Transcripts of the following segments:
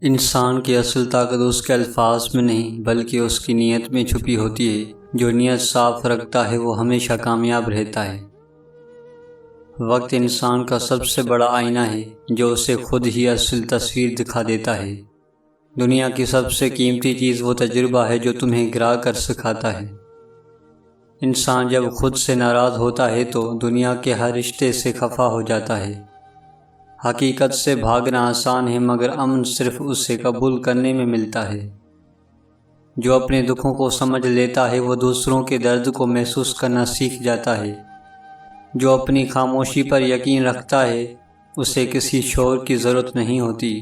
انسان کی اصل طاقت اس کے الفاظ میں نہیں بلکہ اس کی نیت میں چھپی ہوتی ہے۔ جو نیت صاف رکھتا ہے وہ ہمیشہ کامیاب رہتا ہے۔ وقت انسان کا سب سے بڑا آئینہ ہے جو اسے خود ہی اصل تصویر دکھا دیتا ہے۔ دنیا کی سب سے قیمتی چیز وہ تجربہ ہے جو تمہیں گرا کر سکھاتا ہے۔ انسان جب خود سے ناراض ہوتا ہے تو دنیا کے ہر رشتے سے خفا ہو جاتا ہے۔ حقیقت سے بھاگنا آسان ہے مگر امن صرف اسے قبول کرنے میں ملتا ہے۔ جو اپنے دکھوں کو سمجھ لیتا ہے وہ دوسروں کے درد کو محسوس کرنا سیکھ جاتا ہے۔ جو اپنی خاموشی پر یقین رکھتا ہے اسے کسی شور کی ضرورت نہیں ہوتی۔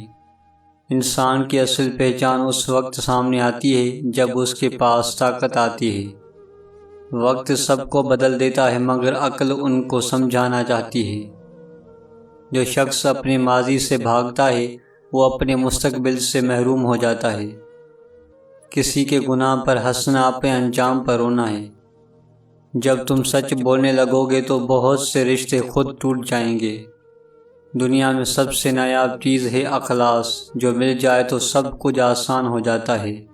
انسان کی اصل پہچان اس وقت سامنے آتی ہے جب اس کے پاس طاقت آتی ہے۔ وقت سب کو بدل دیتا ہے مگر عقل ان کو سمجھانا چاہتی ہے۔ جو شخص اپنے ماضی سے بھاگتا ہے وہ اپنے مستقبل سے محروم ہو جاتا ہے۔ کسی کے گناہ پر ہنسنا اپنے انجام پر رونا ہے۔ جب تم سچ بولنے لگو گے تو بہت سے رشتے خود ٹوٹ جائیں گے۔ دنیا میں سب سے نایاب چیز ہے اخلاص، جو مل جائے تو سب کچھ آسان ہو جاتا ہے۔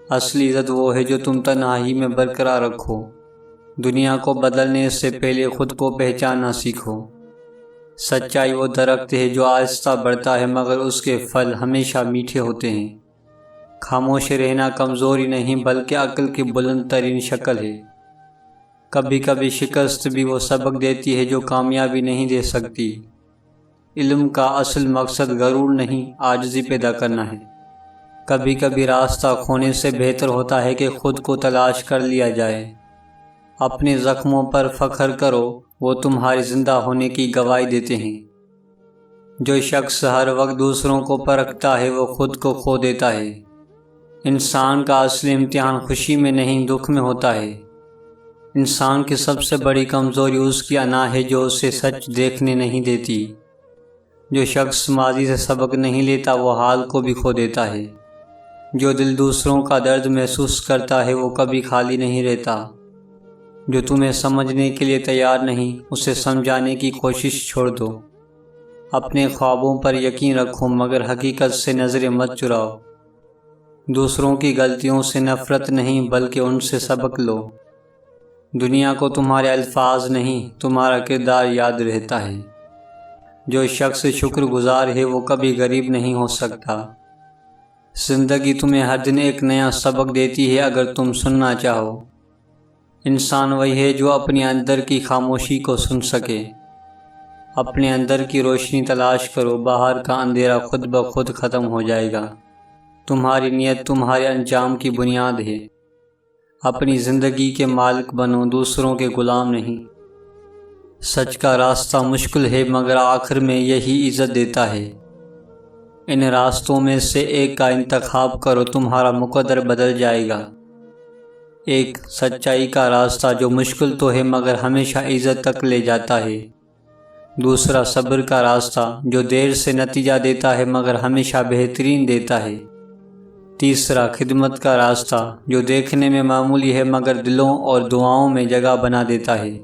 اصلی عزت وہ ہے جو تم تنہائی میں برقرار رکھو۔ دنیا کو بدلنے سے پہلے خود کو پہچاننا سیکھو۔ سچائی وہ درخت ہے جو آہستہ بڑھتا ہے مگر اس کے پھل ہمیشہ میٹھے ہوتے ہیں۔ خاموش رہنا کمزوری نہیں بلکہ عقل کی بلند ترین شکل ہے۔ کبھی کبھی شکست بھی وہ سبق دیتی ہے جو کامیابی نہیں دے سکتی۔ علم کا اصل مقصد غرور نہیں، عاجزی پیدا کرنا ہے۔ کبھی کبھی راستہ کھونے سے بہتر ہوتا ہے کہ خود کو تلاش کر لیا جائے۔ اپنے زخموں پر فخر کرو، وہ تمہاری زندہ ہونے کی گواہی دیتے ہیں۔ جو شخص ہر وقت دوسروں کو پرکھتا ہے وہ خود کو کھو دیتا ہے۔ انسان کا اصل امتحان خوشی میں نہیں دکھ میں ہوتا ہے۔ انسان کی سب سے بڑی کمزوری اس کی انا ہے جو اسے سچ دیکھنے نہیں دیتی۔ جو شخص ماضی سے سبق نہیں لیتا وہ حال کو بھی کھو دیتا ہے۔ جو دل دوسروں کا درد محسوس کرتا ہے وہ کبھی خالی نہیں رہتا۔ جو تمہیں سمجھنے کے لیے تیار نہیں اسے سمجھانے کی کوشش چھوڑ دو۔ اپنے خوابوں پر یقین رکھو مگر حقیقت سے نظریں مت چراؤ۔ دوسروں کی غلطیوں سے نفرت نہیں بلکہ ان سے سبق لو۔ دنیا کو تمہارے الفاظ نہیں تمہارا کردار یاد رہتا ہے۔ جو شخص شکر گزار ہے وہ کبھی غریب نہیں ہو سکتا۔ زندگی تمہیں ہر دن ایک نیا سبق دیتی ہے اگر تم سننا چاہو۔ انسان وہی ہے جو اپنے اندر کی خاموشی کو سن سکے۔ اپنے اندر کی روشنی تلاش کرو، باہر کا اندھیرا خود بخود ختم ہو جائے گا۔ تمہاری نیت تمہارے انجام کی بنیاد ہے۔ اپنی زندگی کے مالک بنو، دوسروں کے غلام نہیں۔ سچ کا راستہ مشکل ہے مگر آخر میں یہی عزت دیتا ہے۔ ان راستوں میں سے ایک کا انتخاب کرو، تمہارا مقدر بدل جائے گا۔ ایک سچائی کا راستہ جو مشکل تو ہے مگر ہمیشہ عزت تک لے جاتا ہے۔ دوسرا صبر کا راستہ جو دیر سے نتیجہ دیتا ہے مگر ہمیشہ بہترین دیتا ہے۔ تیسرا خدمت کا راستہ جو دیکھنے میں معمولی ہے مگر دلوں اور دعاؤں میں جگہ بنا دیتا ہے۔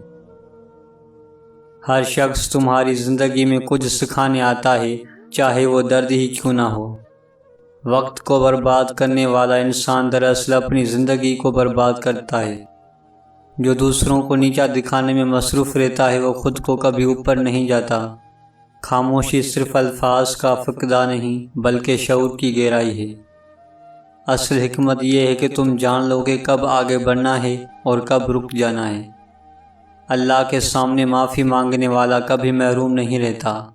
ہر شخص تمہاری زندگی میں کچھ سکھانے آتا ہے، چاہے وہ درد ہی کیوں نہ ہو۔ وقت کو برباد کرنے والا انسان دراصل اپنی زندگی کو برباد کرتا ہے۔ جو دوسروں کو نیچا دکھانے میں مصروف رہتا ہے وہ خود کو کبھی اوپر نہیں جاتا۔ خاموشی صرف الفاظ کا فقدان نہیں بلکہ شعور کی گہرائی ہے۔ اصل حکمت یہ ہے کہ تم جان لو کہ کب آگے بڑھنا ہے اور کب رک جانا ہے۔ اللہ کے سامنے معافی مانگنے والا کبھی محروم نہیں رہتا۔